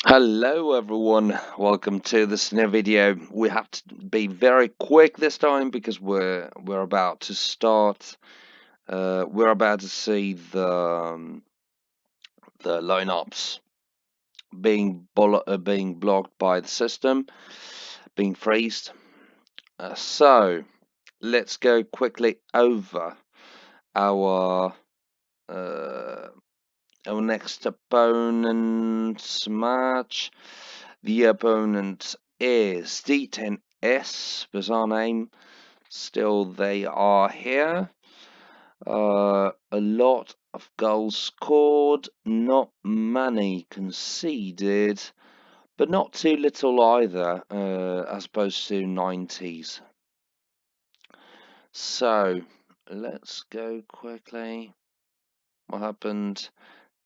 Hello everyone, welcome to this new video. We have to be very quick this time because we're about to start. We're about to see the lineups being blocked by the system, being freezed. So let's go quickly over our uh, our next opponent's match. The opponent is D10S, bizarre name. Still, they are here. A lot of goals scored, not many conceded, but not too little either, as opposed to 90s. So, let's go quickly. What happened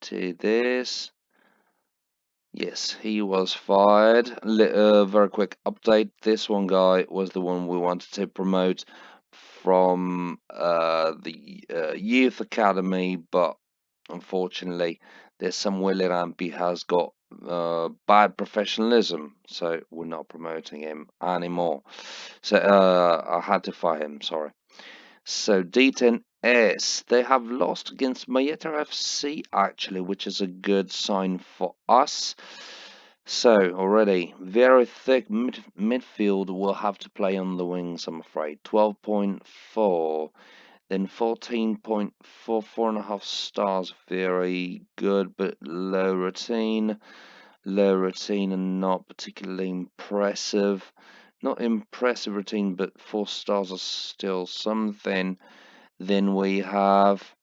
to this? Yes, he was fired. Very quick update. This one guy was the one we wanted to promote from the youth academy, but unfortunately, there's some Willie Rampy has got bad professionalism, so we're not promoting him anymore. So I had to fire him. Sorry. So D10S, they have lost against Mayeta FC actually, which is a good sign for us. So already very thick midfield will have to play on the wings, I'm afraid. 12.4, then 14.4, 4.5 stars, very good, but low routine. Low routine and not particularly impressive. Not impressive routine, but 4 stars are still something. Then we have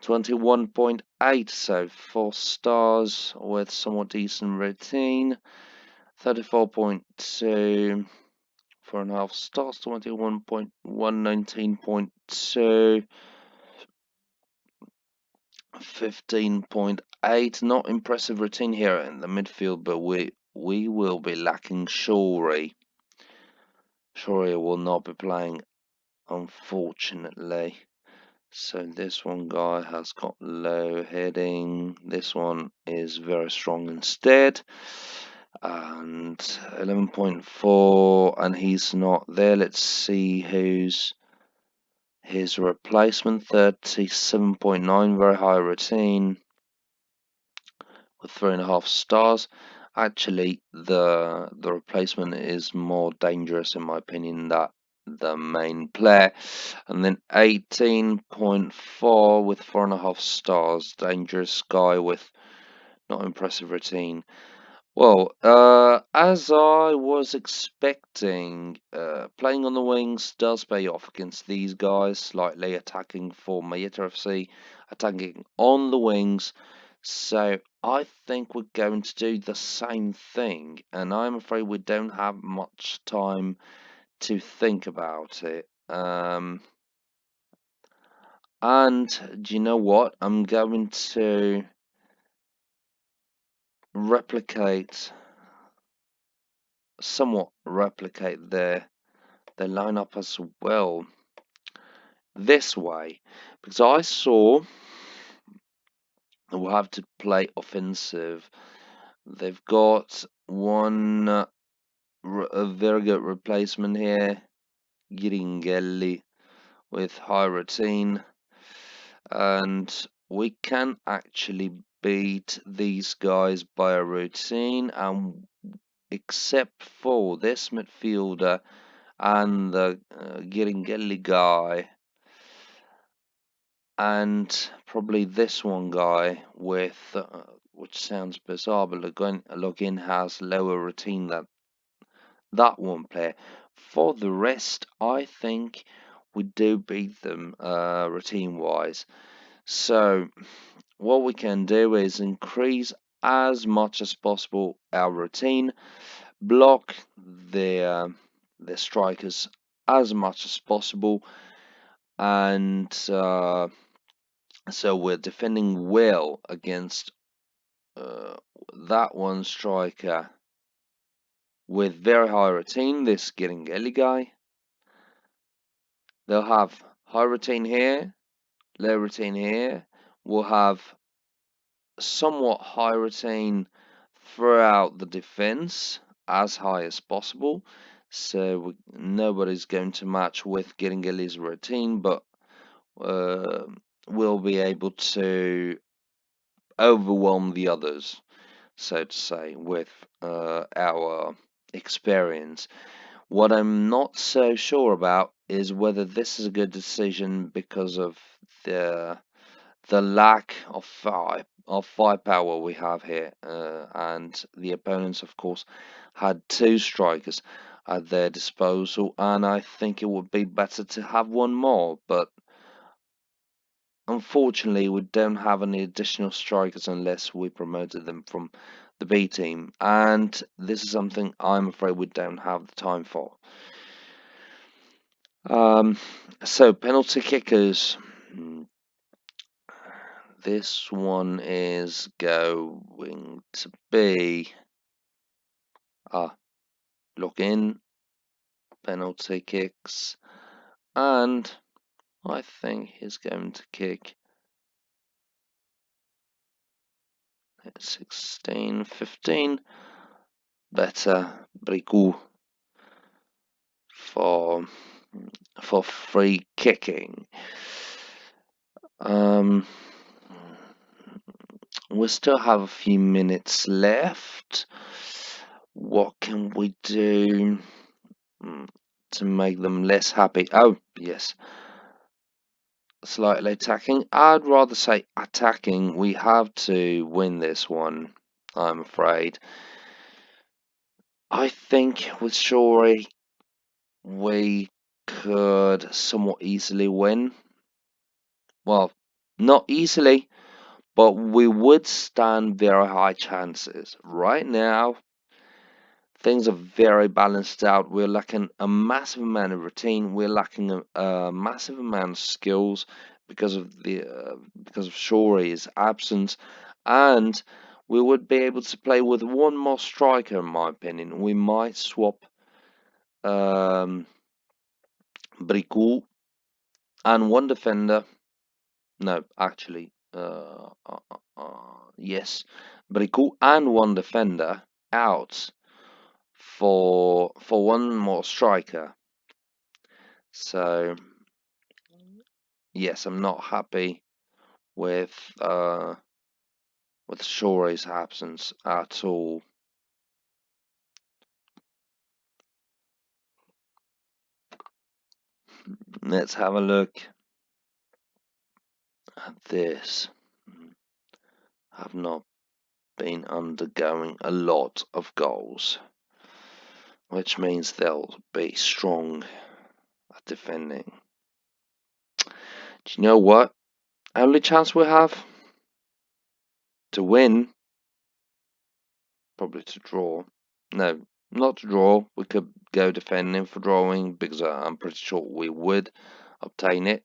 21.8, so 4 stars with somewhat decent routine. 34.2, 4.5 stars, 21.1, 19.2, 15.8. Not impressive routine here in the midfield, but we will be lacking Shuri. Shuri will not be playing, unfortunately. So this one guy has got low heading. This one is very strong instead. And 11.4, and he's not there. Let's see who's his replacement. 37.9, very high routine with 3.5 stars. Actually, the replacement is more dangerous in my opinion than the main player. And then 18.4 with 4.5 stars. Dangerous guy with not impressive routine. Well, as I was expecting, playing on the wings does pay off against these guys, slightly attacking for Mayeta FC, attacking on the wings. So I think we're going to do the same thing, and I'm afraid we don't have much time to think about it. And do you know what? I'm going to somewhat replicate their lineup as well this way, because I saw we'll have to play offensive. They've got one a very good replacement here, Giringelli, with high routine, and we can actually beat these guys by a routine, and except for this midfielder and the Giringelli guy, and probably this one guy with, which sounds bizarre, but login has lower routine than that one player. For the rest, I think we do beat them routine-wise. So what we can do is increase as much as possible our routine, block the strikers as much as possible, and so we're defending well against that one striker with very high routine, this getting Ellie guy. They'll have high routine here, low routine here. We'll have somewhat high routine throughout the defense as high as possible. So nobody's going to match with getting a laser routine, but we'll be able to overwhelm the others, so to say, with our experience. What I'm not so sure about is whether this is a good decision because of the lack of firepower we have here, and the opponents, of course, had two strikers at their disposal, and I think it would be better to have one more, but unfortunately we don't have any additional strikers unless we promoted them from the B team, and this is something I'm afraid we don't have the time for. So penalty kickers. This one is going to be look in, penalty kicks, and I think he's going to kick at 16, 15. Better Briku for free kicking. We still have a few minutes left. What can we do to make them less happy? Oh, yes. Slightly attacking. I'd rather say attacking. We have to win this one, I'm afraid. I think with Shori we could somewhat easily win. Well, not easily, but we would stand very high chances. Right now, things are very balanced out. We're lacking a massive amount of routine. We're lacking a massive amount of skills because of Shori's absence, and we would be able to play with one more striker, in my opinion. We might swap Bricout and one defender. No, actually, yes, Bricout and one defender out for one more striker. So yes, I'm not happy with Shore's absence at all. Let's have a look at this. Have not been undergoing a lot of goals, which means they'll be strong at defending. Do you know what? Only chance we have to win, probably to draw. No, not to draw. We could go defending for drawing because I'm pretty sure we would obtain it.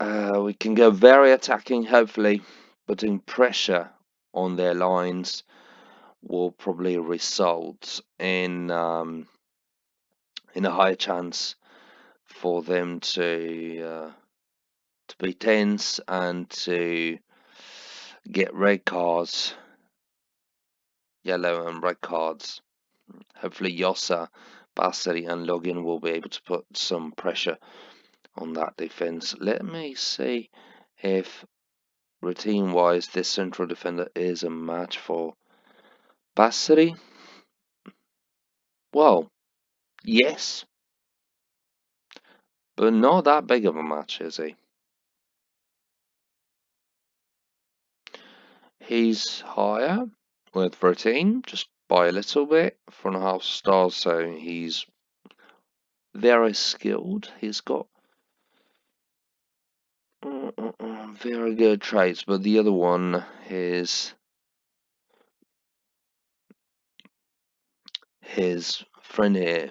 We can go very attacking, hopefully, putting pressure on their lines will probably result in a higher chance for them to be tense and to get red cards, yellow and red cards. Hopefully Yossa, Basseri and Login will be able to put some pressure on that defense. Let me see if routine wise this central defender is a match for Basseri. Well, yes, but not that big of a match, is he? He's higher with routine, just by a little bit, 4.5 stars, so he's very skilled. He's got very good traits, but the other one is his friend here,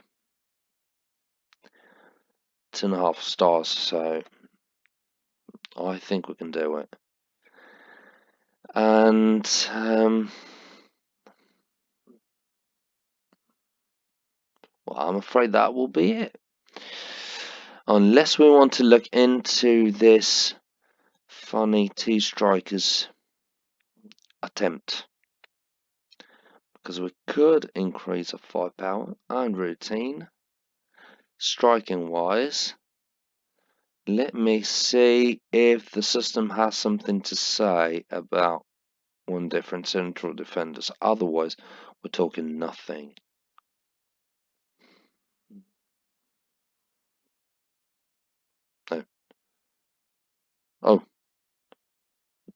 2.5 stars, so I think we can do it. And well, I'm afraid that will be it. Unless we want to look into this funny two strikers attempt, because we could increase our firepower and routine. Striking wise, let me see if the system has something to say about one different central defenders. Otherwise, we're talking nothing. No. Oh,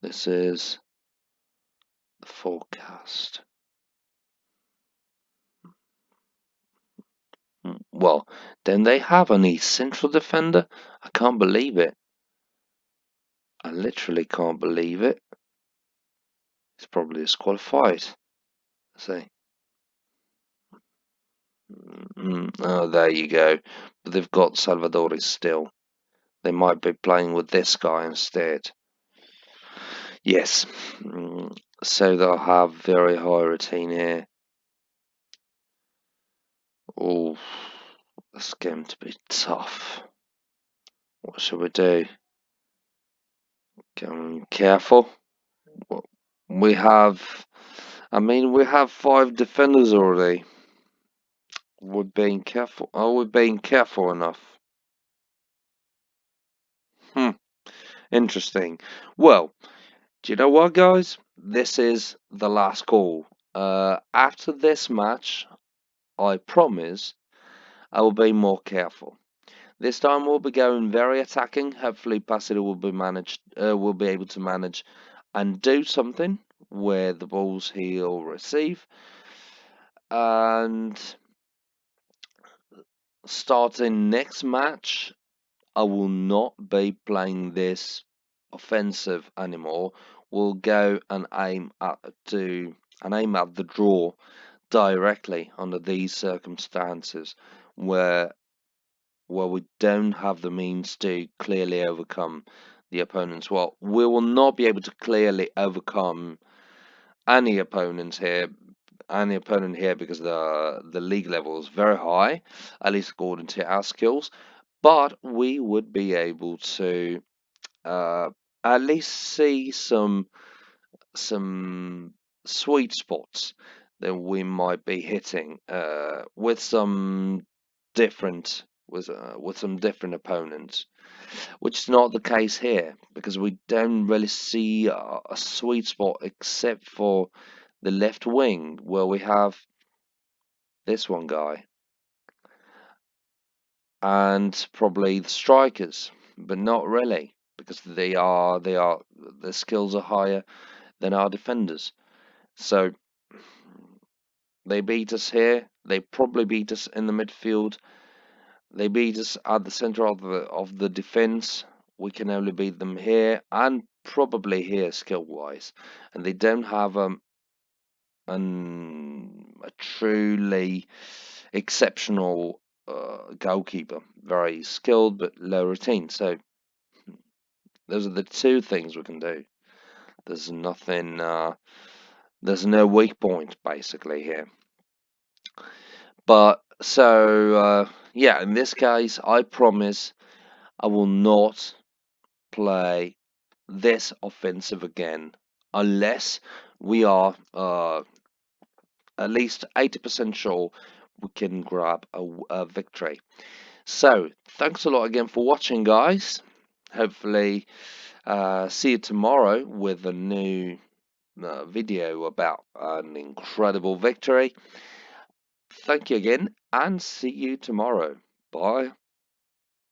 this is the forecast. Well, then they have any central defender? I can't believe it. I literally can't believe it. He's probably disqualified. See. Oh, there you go. But they've got Salvadori still. They might be playing with this guy instead. Yes. So they'll have very high routine here. Oh, that's going to be tough. What should we do? Careful. We have, we have 5 defenders already. We're being careful. Are we being careful enough? Interesting. Well, do you know what, guys? This is the last call. After this match, I promise I will be more careful. This time we'll be going very attacking. Hopefully, Placido will be will be able to manage and do something where the balls he'll receive. And starting next match, I will not be playing this offensive anymore. We'll go and aim at the draw directly under these circumstances where we don't have the means to clearly overcome the opponents. Well, we will not be able to clearly overcome any opponent here because the league level is very high, at least according to our skills. But we would be able to at least see some sweet spots that we might be hitting with some with some different opponents, which is not the case here because we don't really see a sweet spot except for the left wing where we have this one guy and probably the strikers, but not really because their skills are higher than our defenders. So they beat us here. They probably beat us in the midfield. They beat us at the center of the defense. We can only beat them here and probably here skill wise, and they don't have a truly exceptional goalkeeper. Very skilled but low routine. So those are the two things we can do. There's nothing. There's no weak point basically here. But so yeah, in this case, I promise I will not play this offensive again unless we are at least 80% sure we can grab a victory. So thanks a lot again for watching, guys. Hopefully see you tomorrow with a new video about an incredible victory. Thank you again and see you tomorrow. Bye.